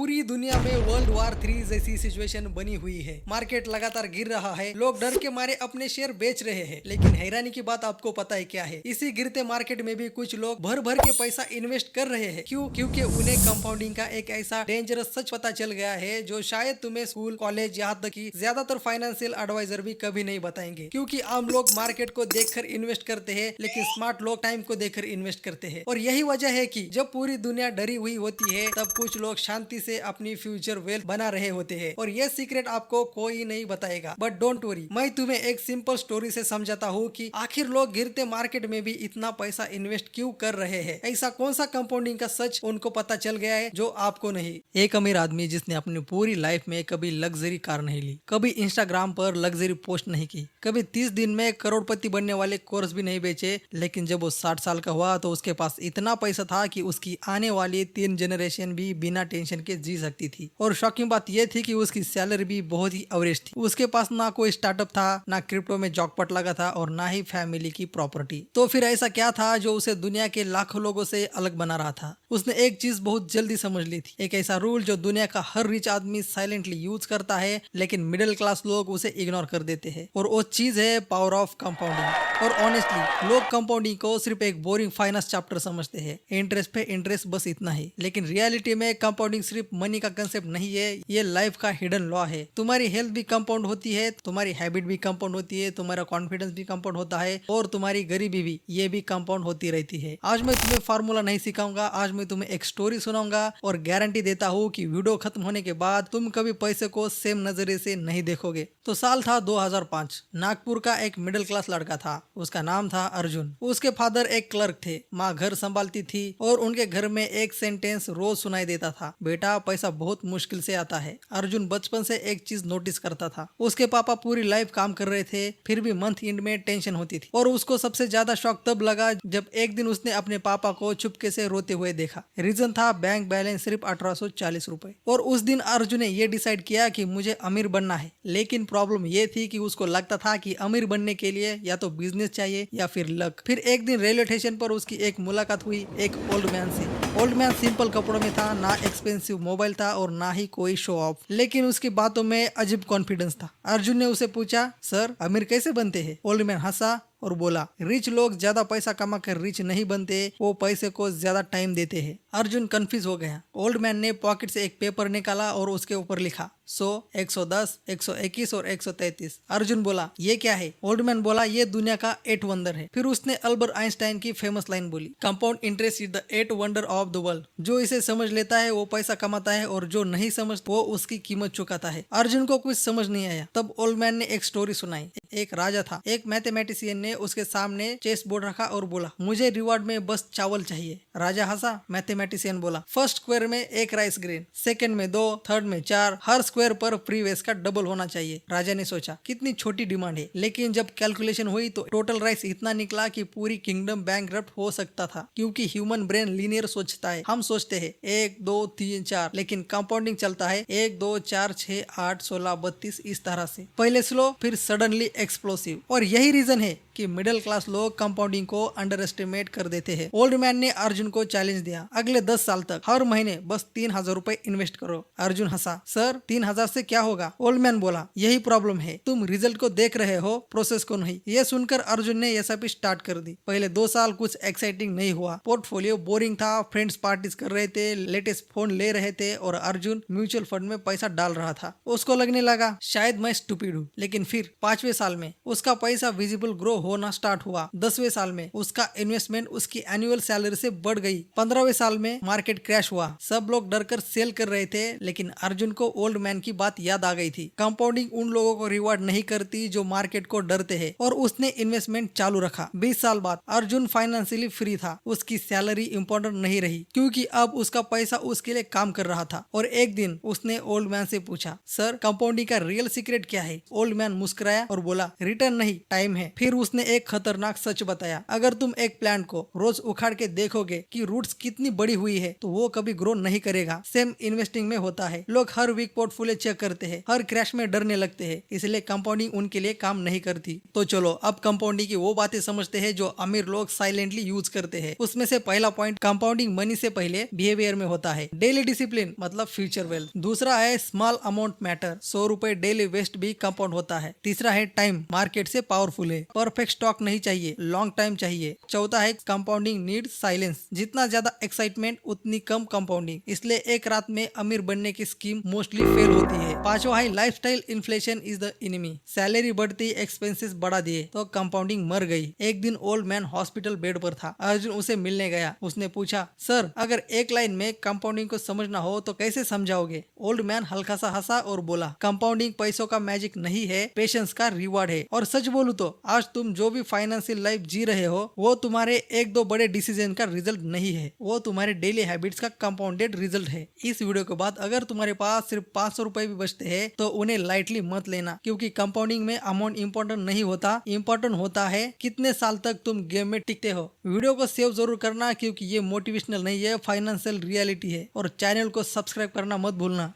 पूरी दुनिया में वर्ल्ड वॉर 3 जैसी सिचुएशन बनी हुई है। मार्केट लगातार गिर रहा है, लोग डर के मारे अपने शेयर बेच रहे हैं। लेकिन हैरानी की बात आपको पता है क्या है? इसी गिरते मार्केट में भी कुछ लोग भर भर के पैसा इन्वेस्ट कर रहे हैं। क्यों? क्योंकि उन्हें कंपाउंडिंग का एक ऐसा डेंजरस सच पता चल गया है जो शायद तुम्हें स्कूल, कॉलेज, यहाँ तक कि ज्यादातर फाइनेंशियल एडवाइजर भी कभी नहीं बताएंगे। क्योंकि आम लोग मार्केट को देखकर इन्वेस्ट करते हैं, लेकिन स्मार्ट लोग टाइम को देखकर इन्वेस्ट करते हैं। और यही वजह है कि जब पूरी दुनिया डरी हुई होती है, तब कुछ लोग शांति से अपनी फ्यूचर वेल्थ बना रहे होते हैं। और ये सीक्रेट आपको कोई नहीं बताएगा। बट डोंट वरी, मैं तुम्हें एक सिंपल स्टोरी से समझाता हूँ कि आखिर लोग गिरते मार्केट में भी इतना पैसा इन्वेस्ट क्यों कर रहे हैं। ऐसा कौन सा कंपाउंडिंग का सच उनको पता चल गया है जो आपको नहीं। एक अमीर आदमी जिसने अपनी पूरी लाइफ में कभी लग्जरी कार नहीं ली, कभी इंस्टाग्राम पर लग्जरी पोस्ट नहीं की, कभी 30 दिन में करोड़पति बनने वाले कोर्स भी नहीं बेचे, लेकिन जब वो 60 साल का हुआ तो उसके पास इतना पैसा था कि उसकी आने वाली 3 जनरेशन भी बिना टेंशन के जी सकती थी। और शॉकिंग बात यह थी कि उसकी सैलरी भी बहुत ही एवरेज थी। उसके पास ना कोई स्टार्टअप था, ना क्रिप्टो में जॉकपॉट लगा था, और ना ही फैमिली की प्रॉपर्टी। तो फिर ऐसा क्या था जो उसे दुनिया के लाखों लोगों से अलग बना रहा था? उसने एक चीज बहुत जल्दी समझ ली थी, एक ऐसा रूल जो दुनिया का हर रिच आदमी साइलेंटली यूज करता है, लेकिन मिडिल क्लास लोग उसे इग्नोर कर देते हैं। और वो चीज है पावर ऑफ कंपाउंडिंग। और ऑनेस्टली लोग कंपाउंडिंग को सिर्फ एक बोरिंग फाइनेंस चैप्टर समझते हैं, इंटरेस्ट पे इंटरेस्ट, बस इतना ही। लेकिन रियलिटी में कंपाउंडिंग सिर्फ मनी का कंसेप्ट नहीं है, ये लाइफ का हिडन लॉ है। तुम्हारी हेल्थ भी कंपाउंड होती है, तुम्हारी हैबिट भी कंपाउंड होती है, तुम्हारा कॉन्फिडेंस भी कंपाउंड होता है, और तुम्हारी गरीबी भी, ये भी कंपाउंड होती रहती है। आज मैं तुम्हें फार्मूला नहीं सिखाऊंगा, आज मैं तुम्हें एक स्टोरी सुनाऊंगा, और गारंटी देता हूँ कि वीडियो खत्म होने के बाद तुम कभी पैसे को सेम नजरिए से नहीं देखोगे। तो साल था 2005। नागपुर का एक मिडिल क्लास लड़का था, उसका नाम था अर्जुन। उसके फादर एक क्लर्क थे, माँ घर संभालती थी, और उनके घर में एक सेंटेंस रोज सुनाई देता था, बेटा पैसा बहुत मुश्किल से आता है। अर्जुन बचपन से एक चीज नोटिस करता था, उसके पापा पूरी लाइफ काम कर रहे थे, फिर भी मंथ एंड में टेंशन होती थी। और उसको सबसे ज्यादा शौक तब लगा जब एक दिन उसने अपने पापा को चुपके से रोते हुए देखा। रीजन था बैंक बैलेंस सिर्फ 1840 रुपए। और उस दिन अर्जुन ने ये डिसाइड किया कि मुझे अमीर बनना है। लेकिन प्रॉब्लम ये थी कि उसको लगता था कि अमीर बनने के लिए या तो बिजनेस चाहिए या फिर लक। फिर एक दिन रेलवे स्टेशन पर उसकी एक मुलाकात हुई एक ओल्ड मैन से। ओल्ड मैन सिंपल कपड़ों में था, ना एक्सपेंसिव मोबाइल था, और ना ही कोई शो ऑफ, लेकिन उसकी बातों में अजीब कॉन्फिडेंस था। अर्जुन ने उसे पूछा, सर अमीर कैसे बनते हैं? ओल्ड मैन हंसा और बोला, रिच लोग ज्यादा पैसा कमा कर रिच नहीं बनते, वो पैसे को ज्यादा टाइम देते हैं। अर्जुन कंफ्यूज हो गया। ओल्ड मैन ने पॉकेट से एक पेपर निकाला और उसके ऊपर लिखा 100, 110, 121 और 133। अर्जुन बोला, ये क्या है? ओल्ड मैन बोला, ये दुनिया का 8 वंडर है। फिर उसने अल्बर्ट आइंस्टाइन की फेमस लाइन बोली, compound interest is the 8 wonder of the world. जो इसे समझ लेता है वो पैसा कमाता है, और जो नहीं समझ वो उसकी कीमत चुकाता है। अर्जुन को कुछ समझ नहीं आया। तब ओल्ड मैन ने एक स्टोरी सुनाई। एक राजा था, एक मैथमेटिशियन ने उसके सामने चेस बोर्ड रखा और बोला, मुझे रिवॉर्ड में बस चावल चाहिए। राजा हंसा। मैथमेटिशियन बोला, फर्स्ट स्क्वायर में 1 राइस ग्रेन, सेकंड में 2, थर्ड में 4, हर स्क्वायर पर प्रीवियस का डबल होना चाहिए। राजा ने सोचा, कितनी छोटी डिमांड है। लेकिन जब कैलकुलेशन हुई तो टोटल राइस इतना निकला कि पूरी किंगडम बैंकरप्ट हो सकता था। क्योंकि ह्यूमन ब्रेन लीनियर सोचता है। हम सोचते हैं 1, 2, 3, 4, लेकिन कंपाउंडिंग चलता है 1, 2, 4, 6, 8, 16, 32 इस तरह से। पहले स्लो, फिर सडनली एक्सप्लोसिव। और यही रीजन है कि मिडिल क्लास लोग कंपाउंडिंग को अंडर एस्टिमेट कर देते हैं। ओल्ड मैन ने अर्जुन को चैलेंज दिया, अगले 10 साल तक हर महीने बस 3000 रुपए इन्वेस्ट करो। अर्जुन हंसा, सर 3000 से क्या होगा? ओल्ड मैन बोला, यही प्रॉब्लम है, तुम रिजल्ट को देख रहे हो, प्रोसेस को नहीं। ये सुनकर अर्जुन ने एसआईपी स्टार्ट कर दी। पहले 2 साल कुछ एक्साइटिंग नहीं हुआ। पोर्टफोलियो बोरिंग था, फ्रेंड्स पार्टीज कर रहे थे, लेटेस्ट फोन ले रहे थे, और अर्जुन म्यूचुअल फंड में पैसा डाल रहा था। उसको लगने लगा शायद मैं स्टूपिड हूँ। लेकिन फिर 5वें साल में उसका पैसा विजिबल ग्रो होना स्टार्ट हुआ। 10वें साल में उसका इन्वेस्टमेंट उसकी एनुअल सैलरी से बढ़ गई। 15वें साल में मार्केट क्रैश हुआ। सब लोग डर कर सेल कर रहे थे, लेकिन अर्जुन को ओल्ड मैन की बात याद आ गई थी। कंपाउंडिंग उन लोगों को रिवॉर्ड नहीं करती जो मार्केट को डरते हैं, और उसने इन्वेस्टमेंट चालू रखा। 20 साल बाद अर्जुन फाइनेंशियली फ्री था। उसकी सैलरी इंपॉर्टेंट नहीं रही, क्योंकि अब उसका पैसा उसके लिए काम कर रहा था। और एक दिन उसने ओल्ड मैन से पूछा, सर कंपाउंडिंग का रियल सीक्रेट क्या है? ओल्ड मैन मुस्कुराया और बोला, रिटर्न नहीं, टाइम है। फिर उसने उसने एक खतरनाक सच बताया, अगर तुम एक प्लांट को रोज उखाड़ के देखोगे कि रूट्स कितनी बड़ी हुई है तो वो कभी ग्रो नहीं करेगा। सेम इन्वेस्टिंग में होता है। लोग हर वीक पोर्टफोलियो चेक करते हैं, हर क्रैश में डरने लगते हैं, इसलिए कंपाउंडिंग उनके लिए काम नहीं करती। तो चलो अब कंपाउंडिंग की वो बातें समझते हैं जो अमीर लोग साइलेंटली यूज करते हैं। उसमें से पहला पॉइंट, कंपाउंडिंग मनी से पहले बिहेवियर में होता है। डेली डिसिप्लिन मतलब फ्यूचर वेल्थ। दूसरा है स्मॉल अमाउंट मैटर, 100 रुपए डेली वेस्ट भी कंपाउंड होता है। तीसरा है टाइम, मार्केट से पावरफुल है। परफेक्ट स्टॉक नहीं चाहिए, लॉन्ग टाइम चाहिए। चौथा है कंपाउंडिंग नीड साइलेंस, जितना ज्यादा एक्साइटमेंट उतनी कम कंपाउंडिंग, इसलिए एक रात में अमीर बनने की स्कीम मोस्टली फेल होती है। पांचवा है lifestyle inflation is the enemy, salary बढ़ती एक्सपेंसेस बढ़ा दिए तो कंपाउंडिंग मर गई। एक दिन ओल्ड मैन हॉस्पिटल बेड पर था। अर्जुन उसे मिलने गया। उसने पूछा, सर अगर एक लाइन में कंपाउंडिंग को समझना हो तो कैसे समझाओगे? ओल्ड मैन हल्का सा हंसा और बोला, कंपाउंडिंग पैसों का मैजिक नहीं है, पेशेंस का रिवॉर्ड है। और सच बोलूं तो आज तुम जो भी फाइनेंशियल लाइफ जी रहे हो वो तुम्हारे एक दो बड़े डिसीजन का रिजल्ट नहीं है, वो तुम्हारे डेली हैबिट्स का कंपाउंडेड रिजल्ट है। इस वीडियो के बाद अगर तुम्हारे पास सिर्फ 500 रुपए भी बचते हैं तो उन्हें लाइटली मत लेना, क्योंकि कंपाउंडिंग में अमाउंट इंपॉर्टेंट नहीं होता, इंपॉर्टेंट होता है कितने साल तक तुम गेम में टिकते हो। वीडियो को सेव जरूर करना, क्योंकि ये मोटिवेशनल नहीं है, फाइनेंशियल रियलिटी है। और चैनल को सब्सक्राइब करना मत भूलना।